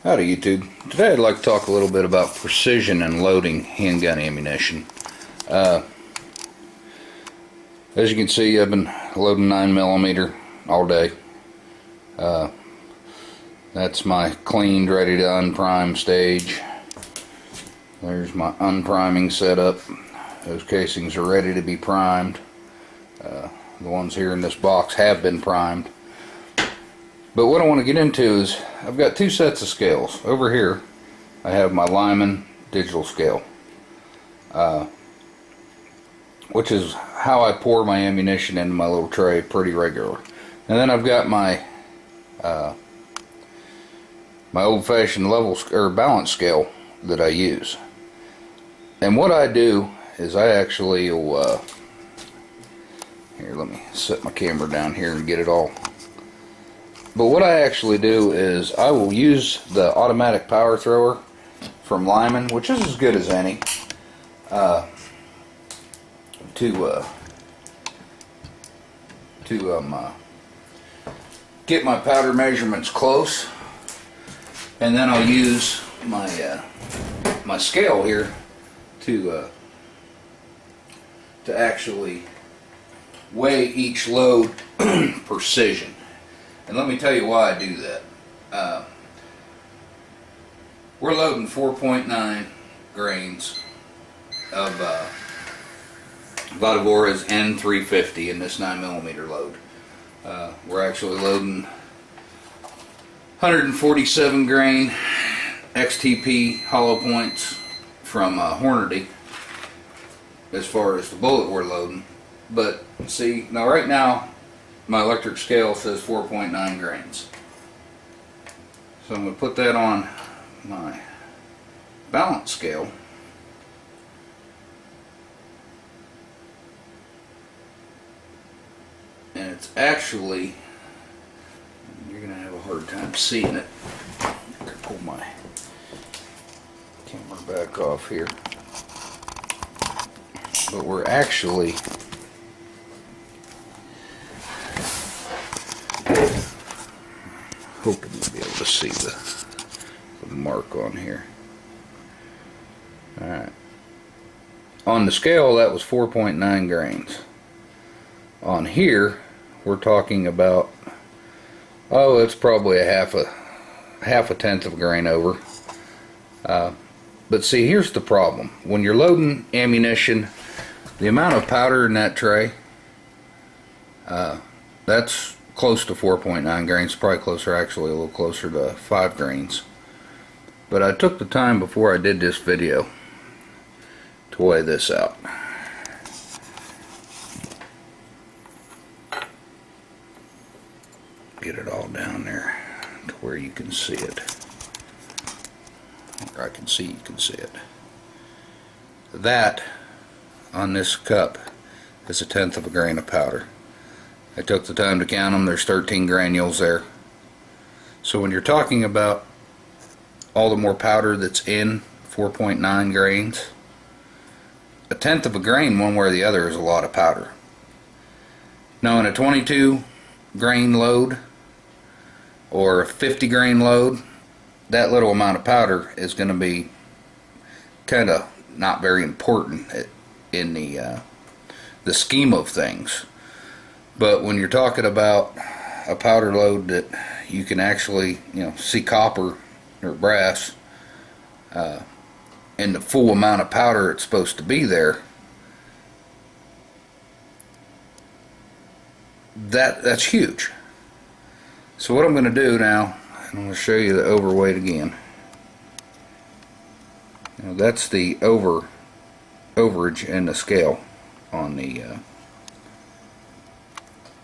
Howdy YouTube. Today I'd like to talk a little bit about precision and loading handgun ammunition. As you can see, I've been loading 9mm all day. That's my cleaned, ready to unprime stage. There's my unpriming setup. Those casings are ready to be primed. The ones here in this box have been primed. But what I want to get into is I've got two sets of scales. Over here I have my Lyman digital scale, which is how I pour my ammunition into my little tray pretty regular. And then I've got my my old-fashioned level or balance scale that I use. And what I do is I actually will, here, let me set my camera down here and get it all. But what I actually do is I will use the automatic power thrower from Lyman, which is as good as any, to get my powder measurements close, and then I'll use my my scale here to actually weigh each load precision. And let me tell you why I do that. We're loading 4.9 grains of Vadabora's N350 in this 9mm load. We're actually loading 147 grain XTP hollow points from Hornady as far as the bullet we're loading. But see, now right now my electric scale says 4.9 grains. So I'm going to put that on my balance scale. And it's actually, you're going to have a hard time seeing it. I can pull my camera back off here. But we're actually hoping to be able to see the mark on here. Alright. On the scale that was 4.9 grains. On here we're talking about, oh, it's probably a half a tenth of a grain over. But see, here's the problem. When you're loading ammunition, the amount of powder in that tray, that's close to 4.9 grains, probably closer, actually a little closer to 5 grains. But I took the time before I did this video to weigh this out. Get it all down there to where you can see it. Or I can see you can see it. That on this cup is a tenth of a grain of powder. I took the time to count them. There's 13 granules there. So when you're talking about all the more powder that's in 4.9 grains, a tenth of a grain one way or the other is a lot of powder. Now in a 22 grain load or a 50 grain load, that little amount of powder is going to be kind of not very important in the scheme of things. But when you're talking about a powder load that you can actually, see copper or brass, and the full amount of powder it's supposed to be there, that's huge. So what I'm going to do now, I'm going to show you the overweight again. That's the overage in the scale on the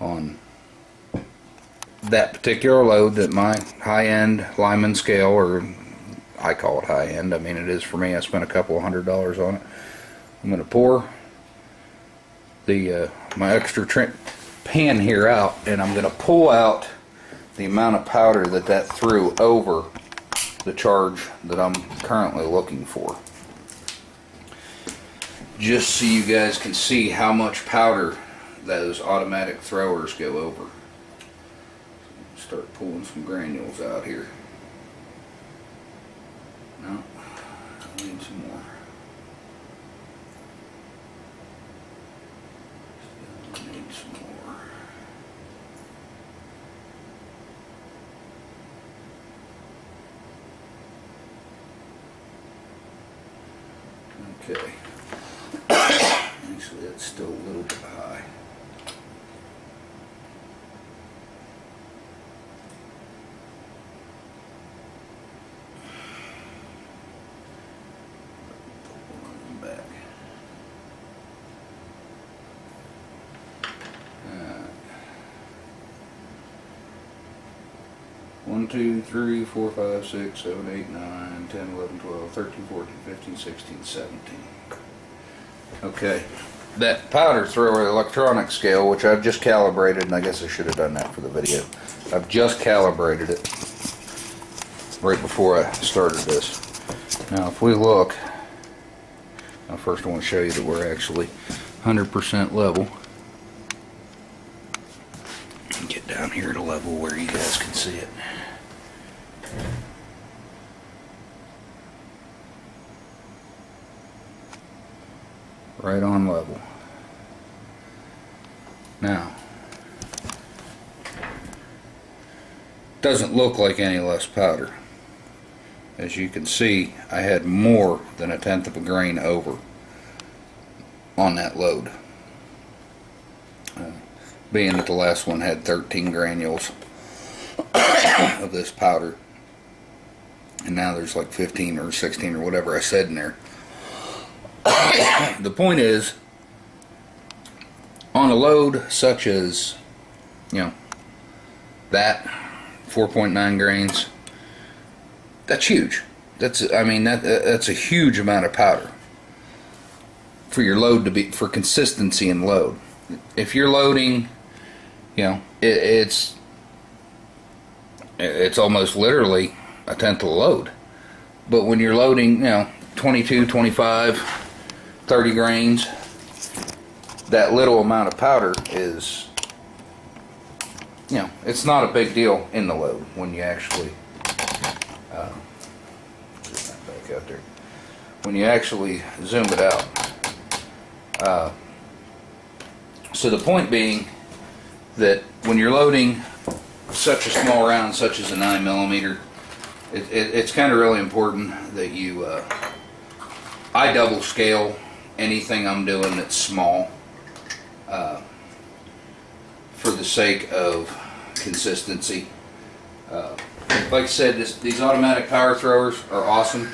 on that particular load that my high-end Lyman scale, or I call it high-end, I mean it is for me, I spent a couple of $100s on it. I'm going to pour the my extra pan here out, and I'm going to pull out the amount of powder that threw over the charge that I'm currently looking for, just so you guys can see how much powder those automatic throwers go over. Start pulling some granules out here. Okay. Actually, that's still a little bit high. Back. 1, 2, 3, 4, 5, 6, 7, 8, 9, 10, 11, 12, 13, 14, 15, 16, 17. Okay. That powder thrower electronic scale, which I've just calibrated, and I guess I should have done that for the video. I've just calibrated it right before I started this. Now if we look, now first I want to show you that we're actually 100% level. Get down here at a level where you guys can see it. Right on level. Now, doesn't look like any less powder. As you can see, I had more than 1/10 of a grain over on that load. Being that the last one had 13 granules of this powder, and now there's like 15 or 16 or whatever I said in there. The point is, on a load such as, you know, that 4.9 grains, that's huge. That's, I mean, that's a huge amount of powder for your load to be, for consistency in load. If you're loading, you know, it's almost literally 1/10 of the load. But when you're loading, you know, 22, 25, 30 grains, that little amount of powder is, you know, it's not a big deal in the load when you actually back out there. When you actually zoom it out. So the point being that when you're loading such a small round, such as a 9mm, it's kind of really important that you, I double scale anything I'm doing that's small, for the sake of consistency. Like I said, these automatic power throwers are awesome.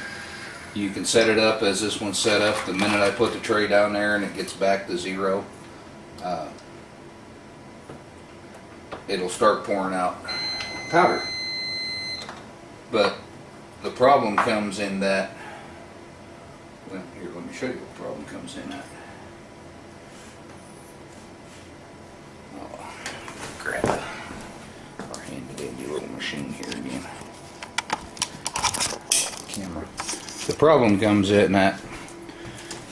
You can set it up as this one's set up. The minute I put the tray down there and it gets back to 0, it'll start pouring out powder. But the problem comes in that, well, here, let me show you what the problem comes in at. Oh, grab our handy dandy little machine here again. Camera. The problem comes in that,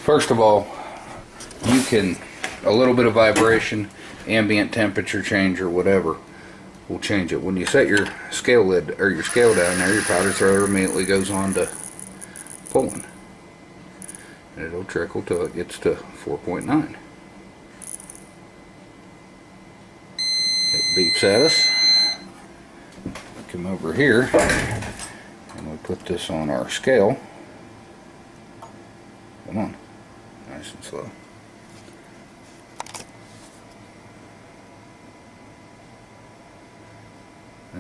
first of all, you can, a little bit of vibration, ambient temperature change or whatever will change it. When you set your scale lid or your scale down there, your powder thrower immediately goes on to pulling, and it'll trickle till it gets to 4.9. It beeps at us. Come over here and we put this on our scale. Come on, nice and slow.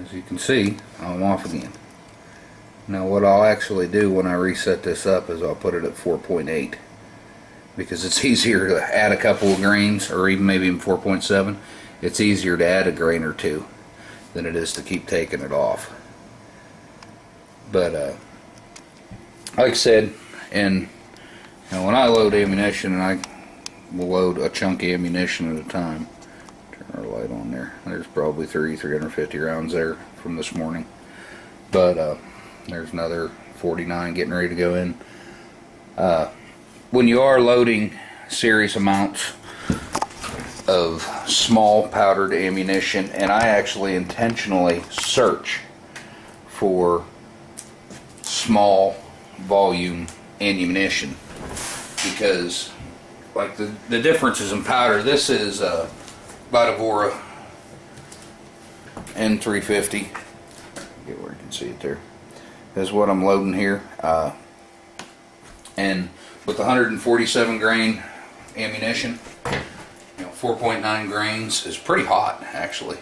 As you can see, I'm off again. Now what I'll actually do when I reset this up is I'll put it at 4.8, because it's easier to add a couple of grains, or even maybe even 4.7. It's easier to add a grain or two than it is to keep taking it off. But like I said, and you know, when I load ammunition, and I will load a chunk of ammunition at a time. Our light on there. There's probably 350 rounds there from this morning, but there's another 49 getting ready to go in. When you are loading serious amounts of small powdered ammunition, and I actually intentionally search for small volume ammunition, because like the differences in powder, this is Vita N350, get where you can see it there, is what I'm loading here, and with 147 grain ammunition, 4.9 grains is pretty hot actually.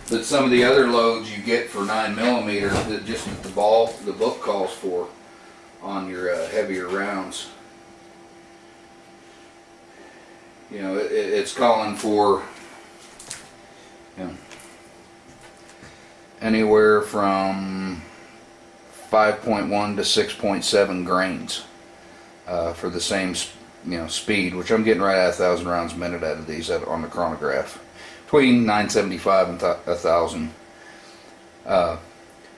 But some of the other loads you get for 9mm that just the book calls for on your heavier rounds, it's calling for anywhere from 5.1 to 6.7 grains for the same speed, which I'm getting right at 1,000 rounds a minute out of these on the chronograph, between 975 and 1,000.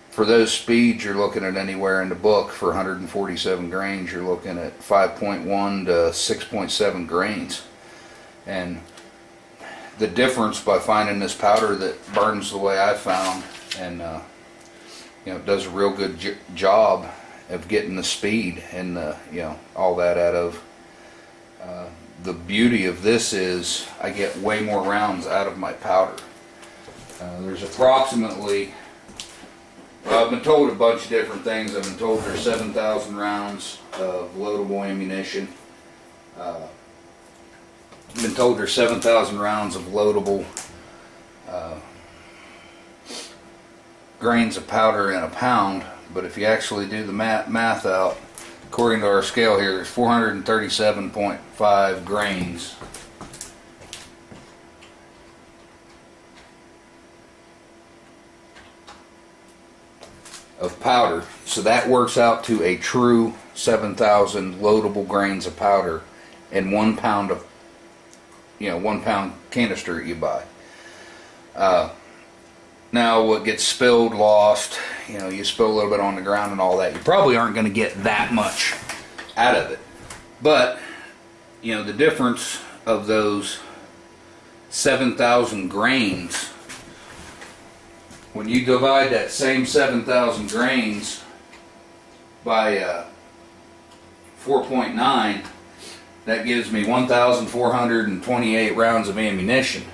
For those speeds, you're looking at anywhere in the book for 147 grains, you're looking at 5.1 to 6.7 grains. And the difference by finding this powder that burns the way I found and does a real good job of getting the speed and all that out of. The beauty of this is I get way more rounds out of my powder. There's approximately, well, I've been told a bunch of different things. I've been told there's 7,000 rounds of loadable ammunition. I've been told there's 7,000 rounds of loadable grains of powder in a pound, but if you actually do the math out, according to our scale here, there's 437.5 grains of powder. So that works out to a true 7,000 loadable grains of powder in 1 pound of 1 pound canister that you buy. Now what gets spilled, lost, you spill a little bit on the ground and all that, you probably aren't going to get that much out of it. But, the difference of those 7,000 grains, when you divide that same 7,000 grains by 4.9, that gives me 1,428 rounds of ammunition.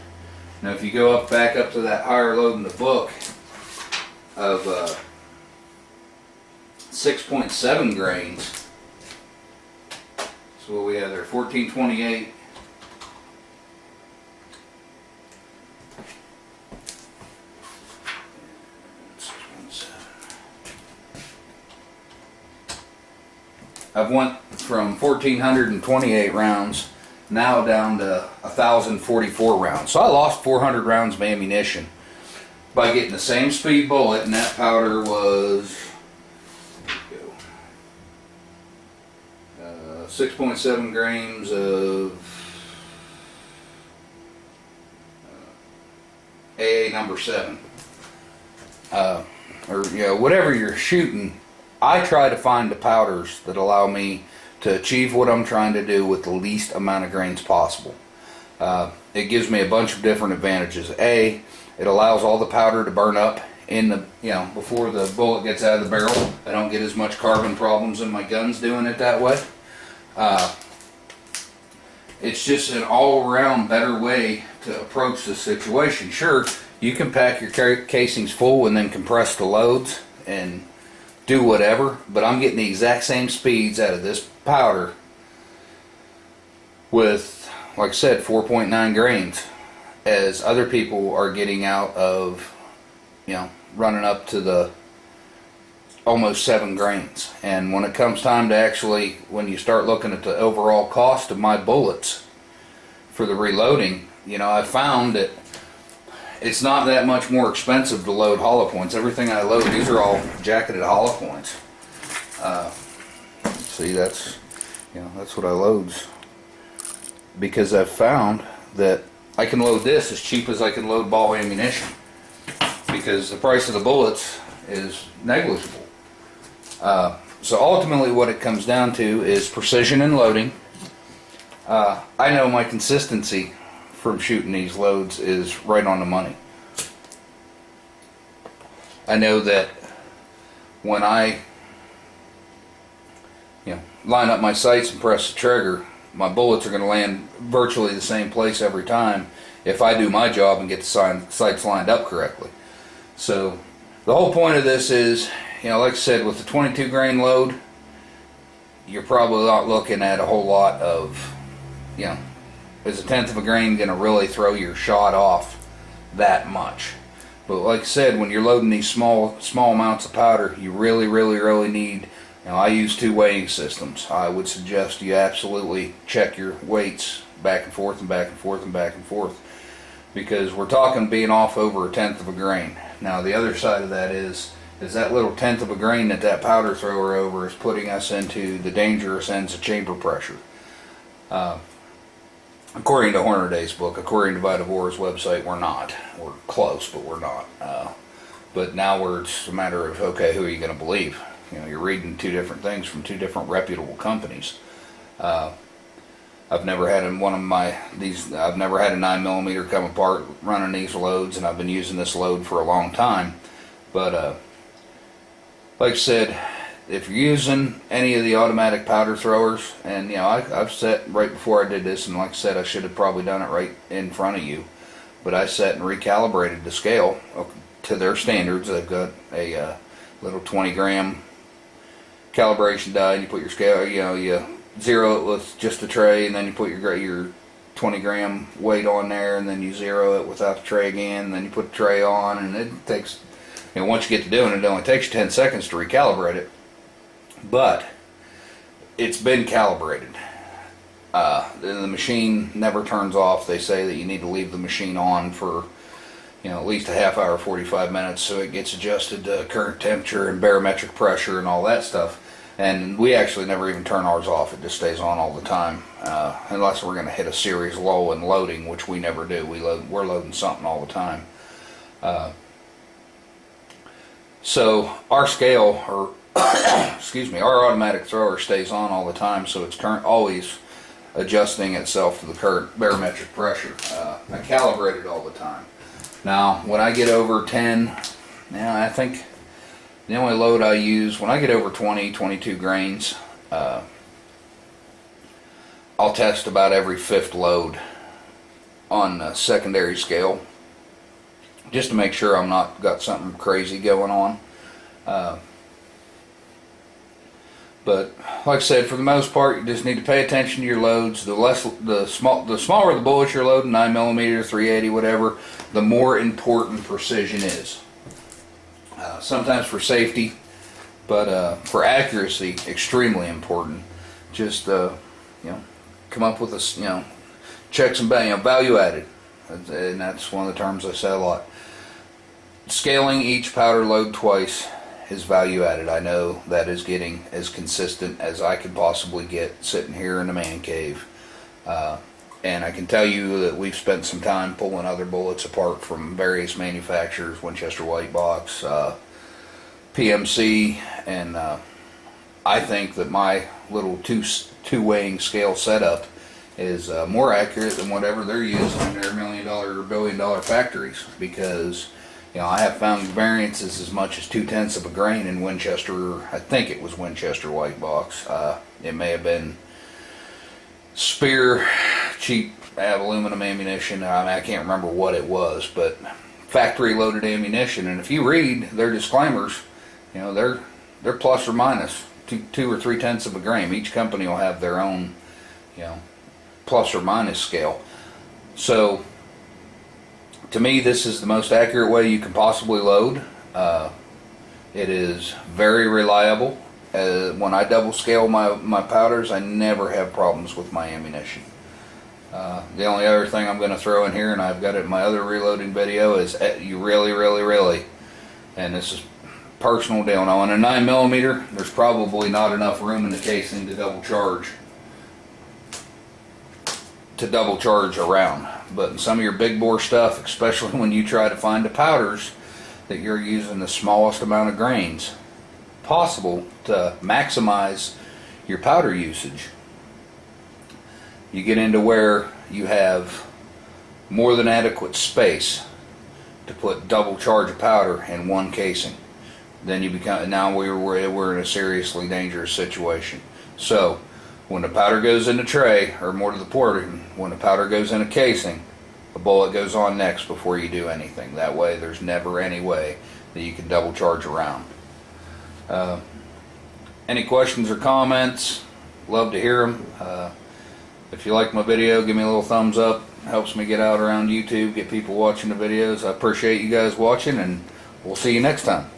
Now if you go back up to that higher load in the book of 6.7 grains, so what we have there, 1,428 I've went from 1,428 rounds now down to 1,044 rounds. So I lost 400 rounds of ammunition by getting the same speed bullet, and that powder was 6.7 grams of AA number 7. Or whatever you're shooting, I try to find the powders that allow me to achieve what I'm trying to do with the least amount of grains possible. It gives me a bunch of different advantages. A, it allows all the powder to burn up in the, before the bullet gets out of the barrel. I don't get as much carbon problems in my guns doing it that way. It's just an all-around better way to approach the situation. Sure, you can pack your casings full and then compress the loads and do whatever, but I'm getting the exact same speeds out of this powder with, like I said, 4.9 grains as other people are getting out of, running up to the almost 7 grains. And when it comes time to actually, when you start looking at the overall cost of my bullets for the reloading, I found that it's not that much more expensive to load hollow points. Everything I load, these are all jacketed hollow points. See, that's what I load, because I've found that I can load this as cheap as I can load ball ammunition, because the price of the bullets is negligible. So ultimately what it comes down to is precision in loading. I know my consistency from shooting these loads is right on the money. I know that when I line up my sights and press the trigger, my bullets are going to land virtually the same place every time if I do my job and get the sights lined up correctly. So the whole point of this is, like I said, with the 22 grain load, you're probably not looking at a whole lot of, you know, is a tenth of a grain going to really throw your shot off that much? But like I said, when you're loading these small amounts of powder, you really need, you know, I use 2 weighing systems. I would suggest you absolutely check your weights back and forth and back and forth and back and forth, because we're talking being off over a tenth of a grain. Now the other side of that is that little tenth of a grain that powder thrower over is putting us into the dangerous ends of chamber pressure. According to Hornaday's book, according to Vitavor's website, we're not. We're close, but we're not. But now it's a matter of, okay, who are you going to believe? You know, you're reading 2 different things from 2 different reputable companies. I've never had I've never had a 9mm come apart running these loads, and I've been using this load for a long time. But like I said, if you're using any of the automatic powder throwers, and you know, I've set right before I did this, and like I said, I should have probably done it right in front of you, but I set and recalibrated the scale to their standards. They've got a little 20-gram calibration die, and you put your scale, you know, you zero it with just a tray, and then you put your 20-gram weight on there, and then you zero it without the tray again, and then you put the tray on, and it takes, you know, once you get to doing it, it only takes you 10 seconds to recalibrate it. But it's been calibrated. The machine never turns off. They say that you need to leave the machine on for, you know, at least a half hour, 45 minutes, so it gets adjusted to current temperature and barometric pressure and all that stuff. And we actually never even turn ours off. It just stays on all the time, unless we're going to hit a serious lull in loading, which we never do. We're loading something all the time. So our scale, or excuse me, our automatic thrower stays on all the time, so it's always adjusting itself to the current barometric pressure. I calibrate it all the time. Now, when I get over 10, yeah, I think the only load I use, when I get over 22 grains, I'll test about every 5th load on a secondary scale, just to make sure I'm not got something crazy going on. But like I said, for the most part, you just need to pay attention to your loads. The smaller the bullets you're loading, 9mm, 380, whatever, the more important precision is. Sometimes for safety, but for accuracy, extremely important. Just you know, come up with a, you know, checks and value added, and that's one of the terms I say a lot. Scaling each powder load twice is value added. I know that is getting as consistent as I could possibly get sitting here in the man cave. And I can tell you that we've spent some time pulling other bullets apart from various manufacturers, Winchester White Box, PMC, and I think that my little two weighing scale setup is more accurate than whatever they're using in their $1 million or $1 billion factories, because you know, I have found variances as much as 0.2 of a grain in Winchester. I think it was Winchester White Box. It may have been Spear, cheap aluminum ammunition. I can't remember what it was, but factory loaded ammunition. And if you read their disclaimers, you know, they're plus or minus 2 or 3/10 of a grain. Each company will have their own, you know, plus or minus scale. So to me, this is the most accurate way you can possibly load. It is very reliable. When I double scale my powders, I never have problems with my ammunition. The only other thing I'm going to throw in here, and I've got it in my other reloading video, is you really, and this is personal deal. Now on a 9mm, there's probably not enough room in the casing to double charge around. But in some of your big bore stuff, especially when you try to find the powders that you're using the smallest amount of grains possible to maximize your powder usage, you get into where you have more than adequate space to put double charge of powder in one casing. Then you become, now we're in a seriously dangerous situation. So when the powder goes in the tray, or more to the point, when the powder goes in a casing, a bullet goes on next before you do anything. That way there's never any way that you can double charge around. Any questions or comments? Love to hear them. If you like my video, give me a little thumbs up. Helps me get out around YouTube, get people watching the videos. I appreciate you guys watching, and we'll see you next time.